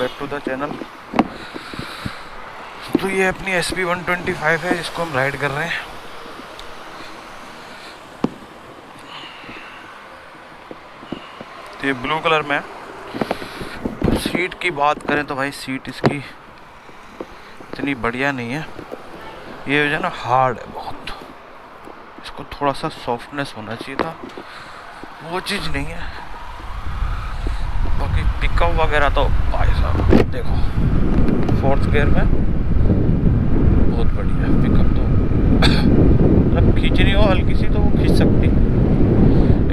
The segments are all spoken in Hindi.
Back to the channel. तो ये अपनी SP 125 है जिसको हम राइड कर रहे हैं। तो ये ब्लू कलर में है। तो सीट की बात करें तो भाई सीट इसकी इतनी बढ़िया नहीं है। ये जो है ना हार्ड है बहुत, इसको थोड़ा सा सॉफ्टनेस होना चाहिए था, वो चीज़ नहीं है। बाकी पिकअप वगैरह तो भाई साहब देखो 4th गियर में बहुत बढ़िया पिकअप। तो मतलब खींचनी हो हल्की सी तो वो खींच सकती,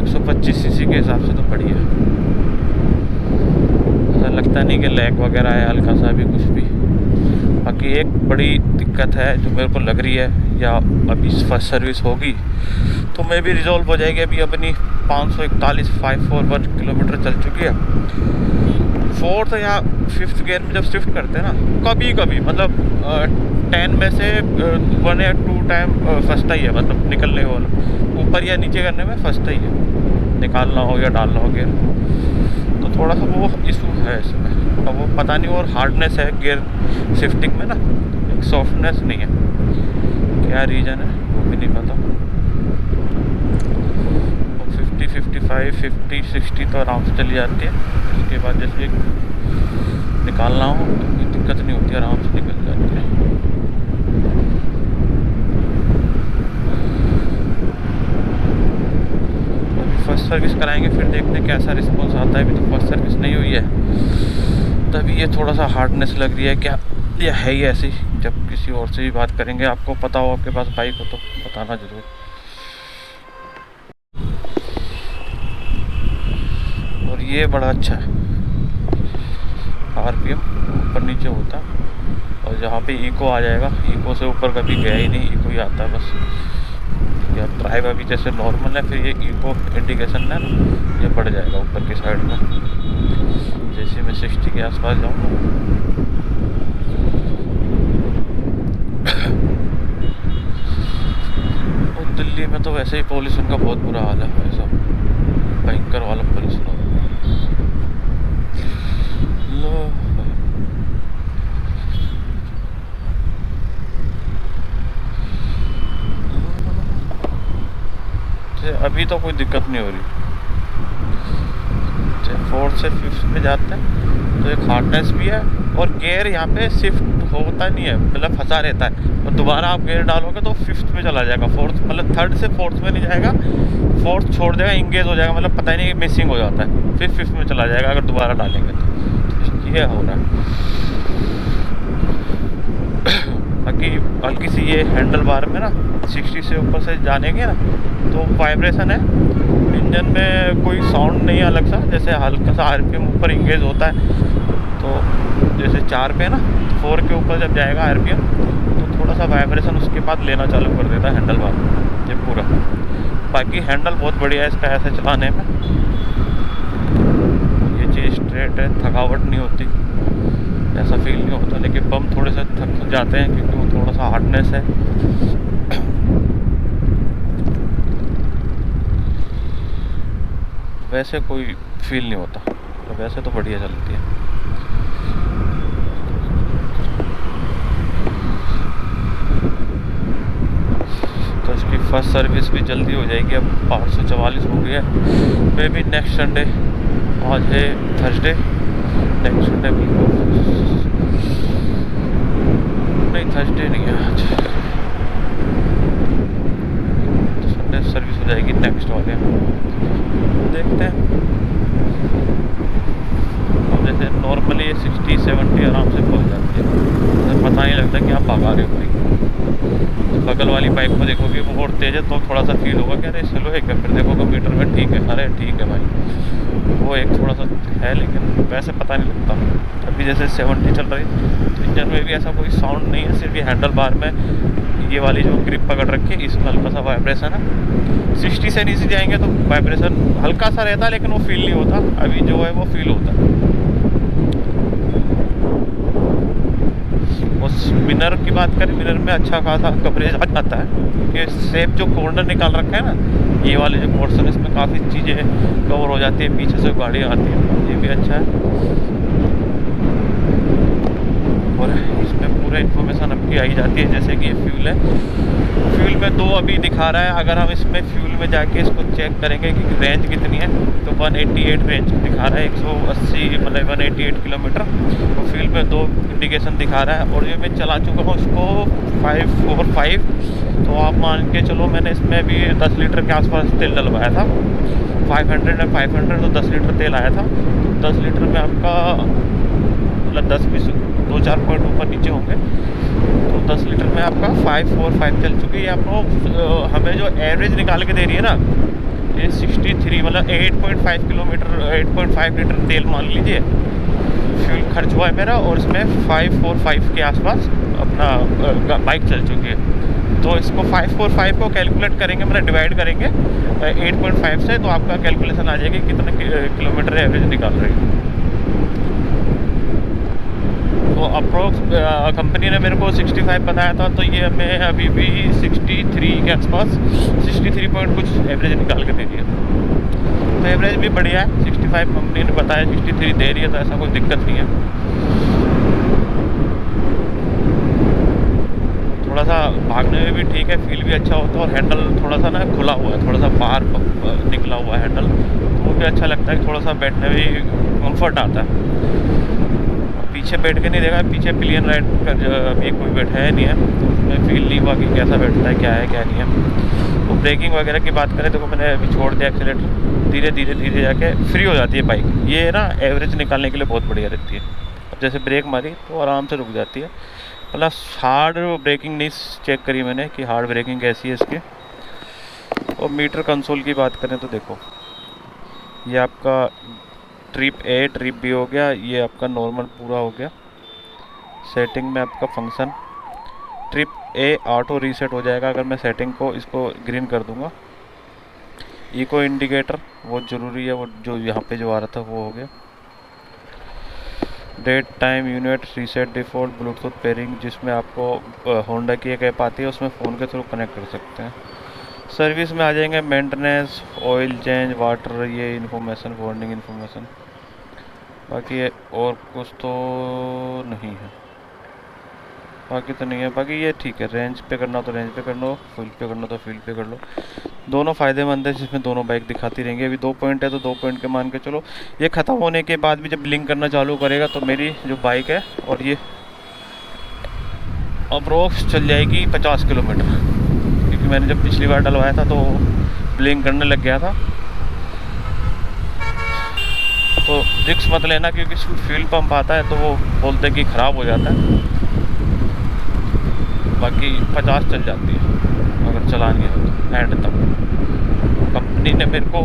125 सीसी के हिसाब से तो बढ़िया। ऐसा लगता नहीं कि लैग वगैरह है हल्का सा भी कुछ भी। बाकी एक बड़ी दिक्कत है जो मेरे को लग रही है, या अभी फर्स्ट सर्विस होगी तो मैं भी रिजॉल्व हो जाएगी। अभी अपनी 541 541 किलोमीटर चल चुकी है। 4th या 5th गियर में जब शिफ्ट करते हैं ना, कभी कभी मतलब 10 में से 1 या 2 टाइम फंसता ही है, मतलब निकलने हो ऊपर या नीचे करने में फंसता ही है, निकालना हो या डालना हो गियर। तो थोड़ा सा वो इशू है इसमें। अब वो पता नहीं, और हार्डनेस है गियर शिफ्टिंग में ना, एक सॉफ्टनेस नहीं है। क्या रीज़न है वो भी नहीं पता। 50 55 50 60 तो आराम से चली जाती है। उसके बाद जैसे निकालना हो तो कोई दिक्कत नहीं होती, आराम से निकल जाती है। अभी फर्स्ट सर्विस कराएंगे, फिर देखते हैं कैसा रिस्पॉन्स आता है। अभी तो फर्स्ट सर्विस नहीं हुई है, तभी ये थोड़ा सा हार्डनेस लग रही है। क्या ये है ही ऐसी। जब किसी और से भी बात करेंगे, आपको पता हो, आपके पास बाइक हो तो बताना ज़रूर। और ये बड़ा अच्छा है, RPM ऊपर नीचे होता है। और जहाँ पे इको आ जाएगा, इको से ऊपर कभी गया ही नहीं, इको ही आता है बस। या ड्राइव अभी jैसे नॉर्मल है, फिर ये इको इंडिकेशन है ना, ये बढ़ जाएगा ऊपर की साइड में। जैसे मैं 60 के आसपास जाऊँगा। और दिल्ली में तो वैसे ही पॉल्यूशन का बहुत बुरा हाल है भाई साहब, भयंकर वाला पॉल्यूशन हो। अभी तो कोई दिक्कत नहीं हो रही। 4th से 5th में जाते हैं तो एक हार्डनेस भी है, और गियर यहाँ पे शिफ्ट होता नहीं है, मतलब फंसा रहता है। और दोबारा आप गियर डालोगे तो 5th में चला जाएगा, 4th मतलब 3rd से 4th में नहीं जाएगा, 4th छोड़ देगा, इंगेज हो जाएगा, मतलब पता ही नहीं मिसिंग हो जाता है, फिर 5th में चला जाएगा अगर दोबारा डालेंगे तो। ये हो रहा है। बाकी हल्की सी ये हैंडल बार में ना 60 से ऊपर से जानेंगे ना तो वाइब्रेशन है। इंजन में कोई साउंड नहीं है अलग सा, जैसे हल्का सा RPM ऊपर इंगेज होता है। तो जैसे 4 पे ना, 4 के ऊपर जब जाएगा RPM तो थोड़ा सा वाइब्रेशन उसके बाद लेना चालू कर देता है हैंडल बार ये पूरा। बाकी हैंडल बहुत बढ़िया है इसका ऐसे चलाने में। ये चीज़ स्ट्रेट है, थकावट नहीं होती, ऐसा फील नहीं होता। लेकिन बम थोड़े से थक जाते हैं क्योंकि वो थोड़ा सा हार्डनेस है। वैसे कोई फील नहीं होता, तो वैसे तो बढ़िया चलती है। तो इसकी फर्स्ट सर्विस भी जल्दी हो जाएगी। अब 544 हो गई है। मे भी नेक्स्ट संडे, आज है थर्सडे, नेक्स्ट संडे नहीं, थर्सडे नहीं है आज, तो संडे सर्विस हो जाएगी नेक्स्ट वाले। देखते हैं। अब जैसे नॉर्मली ये 60-70 आराम से पहुंच जाती है, तो पता नहीं लगता कि आप भगा रहे हो बाइक। बगल वाली बाइक को देखोगे वो और तेज है तो थोड़ा सा फील होगा कि अरे स्लो है क्या, फिर देखोगे मीटर में ठीक है, अरे ठीक है भाई, वो एक थोड़ा सा है। लेकिन वैसे पता नहीं लगता। अभी जैसे 70 चल रही तो इंजन में भी ऐसा कोई साउंड नहीं है, सिर्फ ये हैंडल बार में ये वाली जो ग्रिप पकड़ रखी है इसमें हल्का सा वाइब्रेशन है। 60 से नीचे जाएंगे तो वाइब्रेशन हल्का सा रहता है, लेकिन वो फील नहीं होता। अभी जो है वो फील होता है। उस मिरर की बात करें, मिरर में अच्छा खासा कवरेज आ जाता है। ये सेफ जो कॉर्नर निकाल रखे हैं ना, ये वाले जो पोर्शन, इसमें काफ़ी चीज़ें कवर हो जाती है, पीछे से गाड़ियाँ आती हैं, ये भी अच्छा है। है। इसमें पूरा इन्फॉर्मेशन आपकी आई जाती है, जैसे कि ये फ्यूल है, फ्यूल में 2 अभी दिखा रहा है। अगर हम इसमें फ्यूल में जाके इसको चेक करेंगे कि रेंज कितनी है, तो 188 रेंज दिखा रहा है, 180 मतलब 188 किलोमीटर। तो फ्यूल में 2 इंडिकेशन दिखा रहा है। और ये मैं चला चुका हूँ उसको 545। तो आप मान के चलो मैंने इसमें भी 10 लीटर के आसपास तेल डलवाया था। 500 में 500 तो 10 लीटर तेल आया था। तो 10 लीटर में आपका मतलब 10-20 2-4 पॉइंट ऊपर नीचे होंगे। तो 10 लीटर में आपका 545 चल चुकी है। आपको हमें जो एवरेज निकाल के दे रही है ना, ये 63 मतलब 8.5 किलोमीटर 8.5 लीटर तेल मान लीजिए फ्यूल खर्च हुआ है मेरा। और इसमें 545 के आसपास अपना बाइक चल चुकी है। तो इसको 545 को कैलकुलेट करेंगे, मतलब डिवाइड करेंगे 8.5 से, तो आपका कैलकुलेशन आ जाएगी कितने किलोमीटर एवरेज निकाल रही है। तो अप्रोक्स कंपनी ने मेरे को 65 बताया था, तो ये हमें अभी भी 63 के आसपास 63 पॉइंट कुछ एवरेज निकाल के दे दिया। तो एवरेज भी बढ़िया है। 65 कंपनी ने बताया, 63 दे रही है, तो ऐसा कोई दिक्कत नहीं है। थोड़ा सा भागने में भी ठीक है, फील भी अच्छा होता है। और हैंडल थोड़ा सा ना खुला हुआ है, थोड़ा सा बाहर निकला हुआ है हैंडल, तो वो भी अच्छा लगता है। थोड़ा सा बैठने में भी कंफर्ट आता है। पीछे बैठ के नहीं देखा, पीछे प्लेन राइड कर अभी कोई बैठा है नहीं है, तो उसमें फील नहीं हुआ कि कैसा बैठता है, क्या है क्या नहीं है। तो ब्रेकिंग वगैरह की बात करें तो मैंने अभी छोड़ दिया एक्सीलेटर, धीरे धीरे जाके फ्री हो जाती है बाइक। ये ना एवरेज निकालने के लिए बहुत बढ़िया रहती है। अब जैसे ब्रेक मारी तो आराम से रुक जाती है। प्लस हार्ड ब्रेकिंग नहीं चेक करी मैंने कि हार्ड ब्रेकिंग कैसी है इसकी। और मीटर कंसोल की बात करें तो देखो, ये आपका ट्रिप ए ट्रिप बी हो गया, ये आपका नॉर्मल पूरा हो गया। सेटिंग में आपका फंक्शन ट्रिप ए ऑटो रीसेट हो जाएगा अगर मैं सेटिंग को इसको ग्रीन कर दूंगा। इको इंडिकेटर बहुत ज़रूरी है, वो जो यहाँ पे जो आ रहा था वो हो गया। Date time unit reset default bluetooth pairing, जिसमें आपको होंडा की एक ऐप आती है, उसमें फ़ोन के थ्रू कनेक्ट कर सकते हैं। सर्विस में आ जाएंगे मेंटेनेंस, ऑयल चेंज, वाटर, ये इन्फॉर्मेशन, वार्निंग इन्फॉर्मेशन। बाकी और कुछ तो नहीं है, बाकी तो नहीं है। बाकी ये ठीक है, रेंज पे करना तो रेंज पे कर लो, फील्ड पे करना तो फील्ड पे कर लो। दोनों फ़ायदेमंद है, जिसमें दोनों बाइक दिखाती रहेंगी। अभी 2 पॉइंट है तो 2 पॉइंट के मान के चलो। ये ख़त्म होने के बाद भी जब ब्लिंक करना चालू करेगा तो मेरी जो बाइक है और ये अप्रोक्स चल जाएगी 50 किलोमीटर, क्योंकि मैंने जब पिछली बार डलवाया था तो ब्लिंक करने लग गया था। तो रिक्स मत लेना, क्योंकि फ्यूल पंप आता है तो वो बोलते हैं कि ख़राब हो जाता है। बाकी 50 चल जाती है अगर चलानी है तो एंड तक। कंपनी ने मेरे को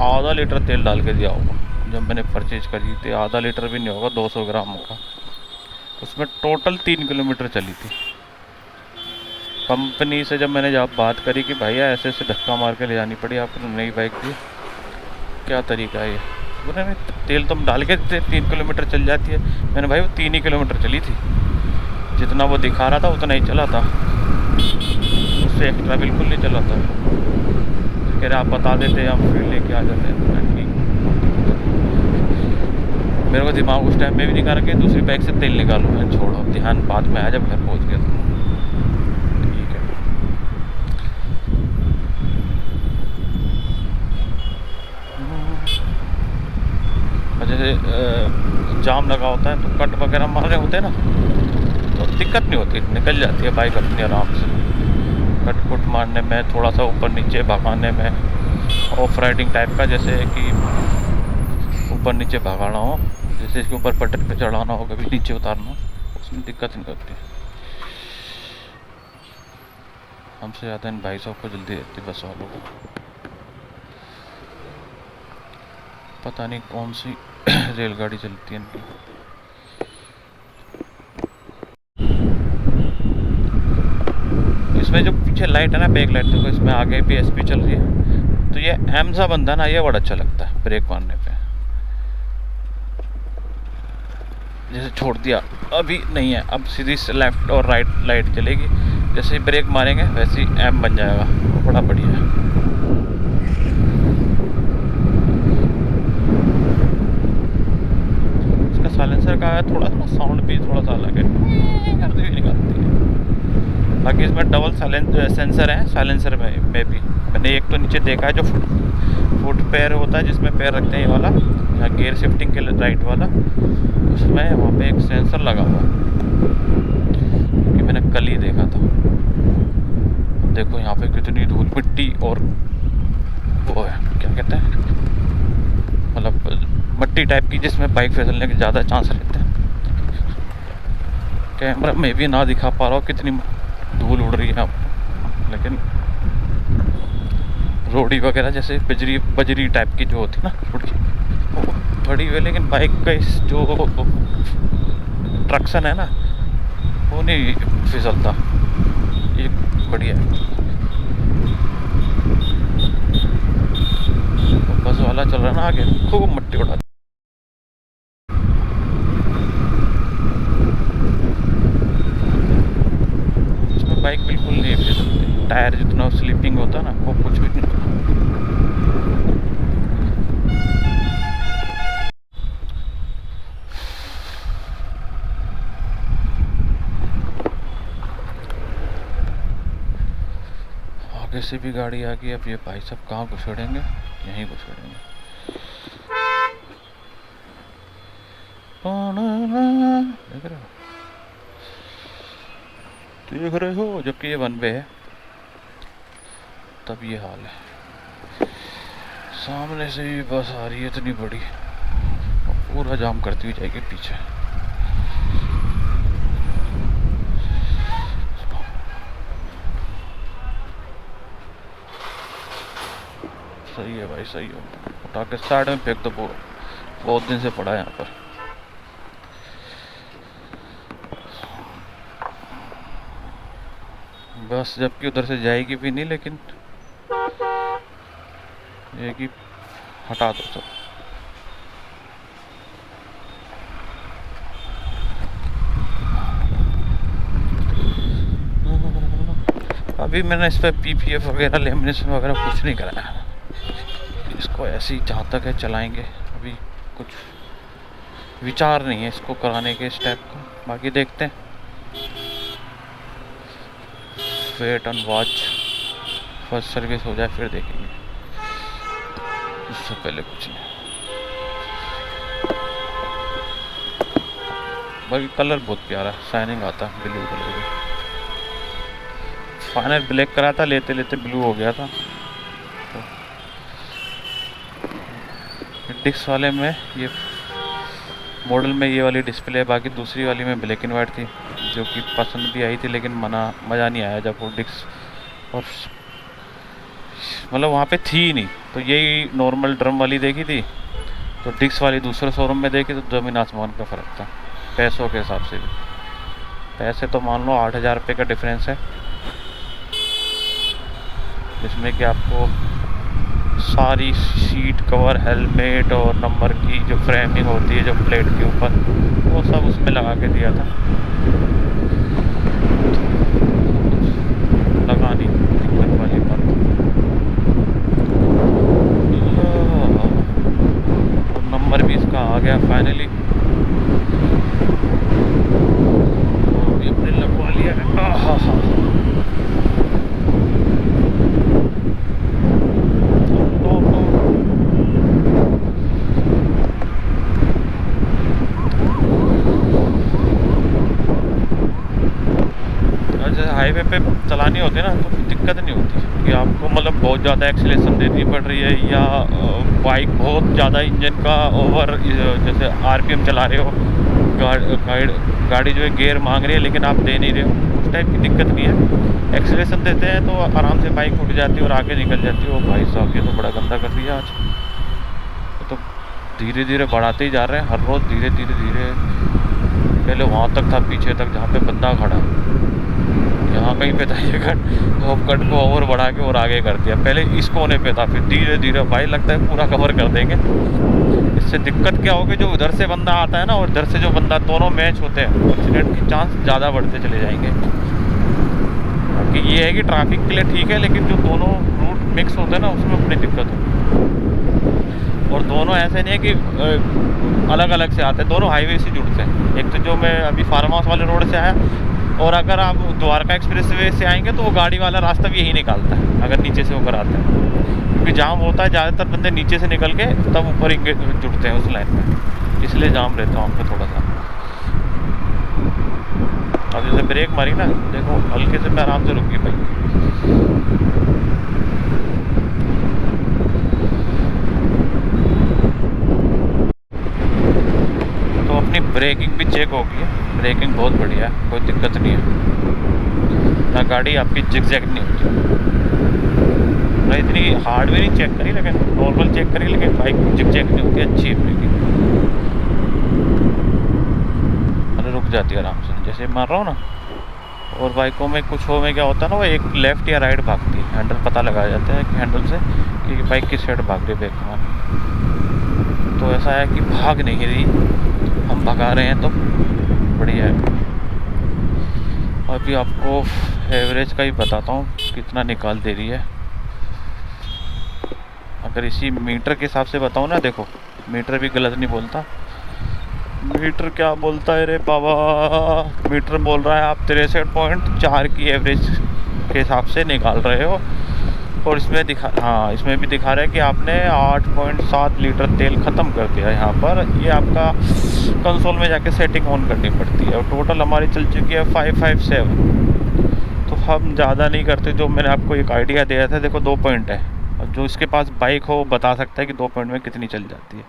आधा लीटर तेल डाल के दिया होगा जब मैंने परचेज करी थी। आधा लीटर भी नहीं होगा, 200 ग्राम होगा। उसमें टोटल 3 किलोमीटर चली थी। कंपनी से जब मैंने जब बात करी कि भैया ऐसे ऐसे धक्का मार के ले जानी पड़ी आपको नई बाइक दी, क्या तरीका है ये, बोले नहीं तेल तुम डाल के 3 किलोमीटर चल जाती है। मैंने भाई वो 3 ही किलोमीटर चली थी, जितना वो दिखा रहा था उतना ही चला था, उससे एक्स्ट्रा बिल्कुल नहीं चला था। कह रहे आप बता देते हम फिर लेके आ जाते हैं। मेरे को दिमाग उस टाइम में भी नहीं कहा कि दूसरी बाइक से तेल निकालूँ। मैं छोड़ो, ध्यान बाद में आया जब घर पहुँच गया था। ठीक है, जैसे जाम लगा होता है तो कट वगैरह मारे होते हैं ना, तो दिक्कत नहीं होती, निकल जाती है बाइक अपनी आराम से। कट कुट मारने में, थोड़ा सा ऊपर नीचे भगाने में, ऑफ राइडिंग टाइप का, जैसे कि ऊपर नीचे भगाना हो, जैसे इसके ऊपर पटरी पे चढ़ाना हो, कभी नीचे उतारना हो, उसमें दिक्कत नहीं होती। हमसे ज़्यादा इन भाई साहब को जल्दी रहती बस वालों को। पता नहीं कौन सी रेलगाड़ी चलती है इनकी। इसमें जो पीछे लाइट है ना, बैक लाइट, देखो इसमें आगे भी एसपी चल रही है, तो ये एम सा बनता है ना, ये बड़ा अच्छा लगता है ब्रेक मारने पे। जैसे छोड़ दिया अभी नहीं है, अब सीधी लेफ्ट और राइट लाइट चलेगी, जैसे ही ब्रेक मारेंगे वैसे ही एम बन जाएगा, बड़ा बढ़िया है। साइलेंसर का है, थोड़ा सा साउंड भी थोड़ा सा अलग है, करती हुई निकलती है। बाकी इसमें डबल सेंसर है साइलेंसर में भी। मैंने एक तो नीचे देखा है जो फुट पैर होता है जिसमें पैर रखते हैं, ये वाला यहाँ गियर शिफ्टिंग के लिए राइट वाला, उसमें वहाँ पे एक सेंसर लगा हुआ है कि मैंने कल ही देखा था। देखो यहाँ पे कितनी धूल मिट्टी और वो है, क्या कहते हैं, मतलब मट्टी टाइप की, जिसमें बाइक फिसलने के ज़्यादा चांस रहते हैं। कैमरा में भी ना दिखा पा रहा हूँ कितनी धूल उड़ रही है अब, लेकिन रोडी वगैरह जैसे बजरी टाइप की जो होती है ना रोडी, वो बड़ी हुई, लेकिन बाइक का इस जो ट्रक्शन है ना वो नहीं फिसलता, ये बढ़िया है। बस वाला चल रहा है ना आगे, खूब मट्टी उड़ा, इसमें बाइक बिल्कुल नहीं फिसलती। टायर जितना स्लिपिंग होता है ना वो कुछ भी नहीं। आगे से भी गाड़ी आ गई। अब ये भाई सब कहाँ घुसेड़ेंगे, यहीं घुसेड़ेंगे। देख रहे हो, जबकि ये वन वे है तब ये हाल है। सामने से भी बस आ रही है इतनी बड़ी, पूरा जाम करती हुई जाएगी पीछे। सही है भाई, सही है, उठा के साइड में फेंक दो, बहुत दिन से पड़ा है यहाँ पर। बस जबकि उधर से जाएगी भी नहीं, लेकिन ये कि हटा दो सब। अभी मैंने इस पर पीपीएफ वगैरह लेमिनेशन वगैरह कुछ नहीं कराया है, इसको ऐसे ही जहाँ तक है चलाएंगे। अभी कुछ विचार नहीं है इसको कराने के, इस टाइप का। बाकी देखते हैं, wait and watch, first service हो जाए फिर देखेंगे, उससे पहले कुछ नहीं। बाकी कलर बहुत प्यारा है, शाइनिंग आता है ब्लू कलर की। फाइनल ब्लैक करा था, लेते लेते ब्लू हो गया था। तो डिस्क वाले में ये मॉडल में ये वाली डिस्प्ले है, बाकी दूसरी वाली में ब्लैक एंड वाइट थी, जो कि पसंद भी आई थी, लेकिन मज़ा नहीं आया जब वो डिस्क, और मतलब वहाँ पे थी ही नहीं। तो यही नॉर्मल ड्रम वाली देखी थी, तो डिस्क वाली दूसरे शोरूम में देखी तो ज़मीन आसमान का फ़र्क था पैसों के हिसाब से भी। पैसे तो मान लो 8,000 रुपये का डिफरेंस है, जिसमें कि आपको सारी सीट कवर, हेलमेट और नंबर की जो फ्रेमिंग होती है जो प्लेट के ऊपर, वो सब उसमें लगा के दिया था। लगा नहीं दिक्कत वाली बात। तो नंबर भी इसका आ गया फाइनली, तो ये अपने लगवा लिया है। हाईवे पे चलानी होती है ना तो दिक्कत नहीं होती कि आपको मतलब बहुत ज़्यादा एक्सीलरेशन देनी पड़ रही है, या बाइक बहुत ज़्यादा इंजन का ओवर, जैसे आरपीएम चला रहे हो, गाड़ी जो है गियर मांग रही है लेकिन आप दे नहीं रहे हो, उस टाइप की दिक्कत नहीं है। एक्सीलरेशन देते हैं तो आराम से बाइक उठ जाती है और आगे निकल जाती है। वो भाई साहब ये तो बड़ा गंदा कर दिया आज, तो धीरे धीरे बढ़ाते ही जा रहे हैं हर रोज़, धीरे धीरे। पहले वहाँ तक था, पीछे तक जहाँ पे बंदा खड़ा, यहाँ कहीं पे था, ये कट को ओवर बढ़ा के और आगे कर दिया। पहले इस कोने पे था, फिर धीरे धीरे भाई लगता है पूरा कवर कर देंगे। इससे दिक्कत क्या होगी, जो उधर से बंदा आता है ना और इधर से जो बंदा, दोनों मैच होते हैं, एक्सीडेंट की चांस ज़्यादा बढ़ते चले जाएंगे। बाकी ये है कि ट्रैफिक के लिए ठीक है, लेकिन जो दोनों रूट मिक्स होते हैं ना उसमें अपनी दिक्कत हो। और दोनों ऐसे नहीं है कि अलग अलग से आते हैं, दोनों हाईवे से जुड़ते हैं। एक तो जो मैं अभी फार्म हाउस वाले रोड से आया, और अगर आप द्वारका एक्सप्रेस वे से आएंगे तो वो गाड़ी वाला रास्ता भी यही निकालता है, अगर नीचे से होकर आते हैं, क्योंकि जाम होता है, ज़्यादातर बंदे नीचे से निकल के तब ऊपर जुड़ते हैं उस लाइन में, इसलिए जाम रहता है वहाँ पे थोड़ा सा। अब जैसे ब्रेक मारी ना, देखो हल्के से मैं आराम से रुक गई भाई। तो अपनी ब्रेकिंग भी चेक हो गई है, ब्रेकिंग बहुत बढ़िया है, कोई दिक्कत नहीं है ना, गाड़ी आपकी जिग-जैग नहीं होती। मैं इतनी हार्ड भी नहीं चेक करी, लेकिन नॉर्मल चेक करी, लेकिन बाइक जिग-जैग नहीं होती, अच्छी है ब्रेकिंग। अरे रुक जाती है आराम से, जैसे मार रहा हूँ ना। और बाइकों में कुछ हो में क्या होता है ना, वो एक लेफ़्ट या राइट भागती है, हैंडल पता लगाया जाता है कि हैंडल से कि बाइक किस साइड भाग रही है ब्रेक मार। तो ऐसा है कि भाग नहीं रही, हम भगा रहे हैं तो बढ़िया है। अभी आपको एवरेज का ही बताता हूँ कितना निकाल दे रही है। अगर इसी मीटर के हिसाब से बताऊँ ना, देखो मीटर भी गलत नहीं बोलता, मीटर क्या बोलता है रे बाबा, मीटर बोल रहा है आप 63.4 की एवरेज के हिसाब से निकाल रहे हो। और इसमें हाँ, इसमें भी दिखा रहा है कि आपने 8.7 लीटर तेल ख़त्म कर दिया यहाँ पर। ये आपका कंसोल में जाके सेटिंग ऑन करनी पड़ती है। और टोटल हमारी चल चुकी है 557। तो हम ज़्यादा नहीं करते, जो मैंने आपको एक आइडिया दिया था, देखो 2 पॉइंट है, और जो इसके पास बाइक हो बता सकता है कि 2 पॉइंट में कितनी चल जाती है।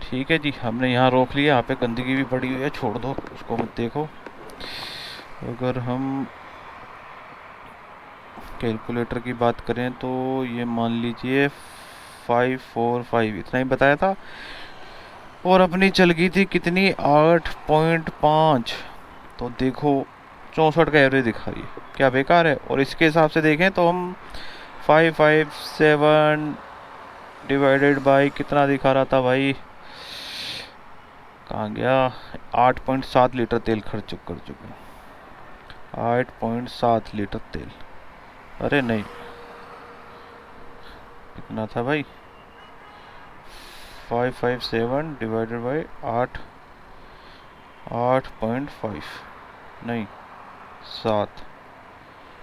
ठीक है जी, हमने यहाँ रोक लिया, यहाँ पे गंदगी भी पड़ी हुई है, छोड़ दो उसको मत देखो। अगर हम कैलकुलेटर की बात करें तो ये मान लीजिए 545 इतना ही बताया था, और अपनी चल गई थी कितनी 8.5। तो देखो 64 का एवरेज दिखा रही है, क्या बेकार है। और इसके हिसाब से देखें तो हम 557 डिवाइडेड बाई कितना दिखा रहा था भाई, कहाँ गया, 8.7 लीटर तेल खर्च कर चुके हैं, 8.7 लीटर तेल। अरे नहीं, कितना था भाई, 557 डिवाइडेड बाई 8.5 नहीं 7।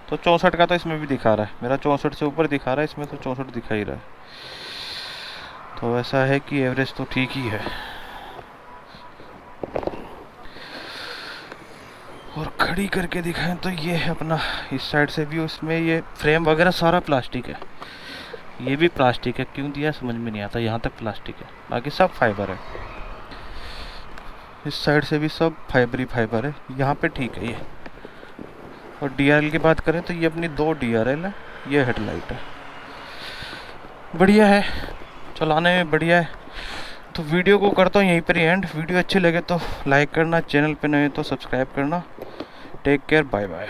तो 64 का तो इसमें भी दिखा रहा है, मेरा 64 से ऊपर दिखा रहा है, इसमें तो 64 दिखा ही रहा है। तो ऐसा है कि एवरेज तो ठीक ही है। और खड़ी करके दिखाएं तो ये है अपना, इस साइड से भी, उसमें ये फ्रेम वगैरह सारा प्लास्टिक है, ये भी प्लास्टिक है, क्यों दिया समझ में नहीं आता, यहाँ तक प्लास्टिक है, बाकी सब फाइबर है। इस साइड से भी सब फाइबर ही फाइबर है, यहाँ पे ठीक है ये। और DRL की बात करें तो ये अपनी 2 DRL है, ये हेडलाइट है, बढ़िया है, चलाने में बढ़िया है। तो वीडियो को करता हूँ यहीं पर ही एंड। वीडियो अच्छी लगे तो लाइक करना, चैनल पे नए तो सब्सक्राइब करना। Take care, bye bye.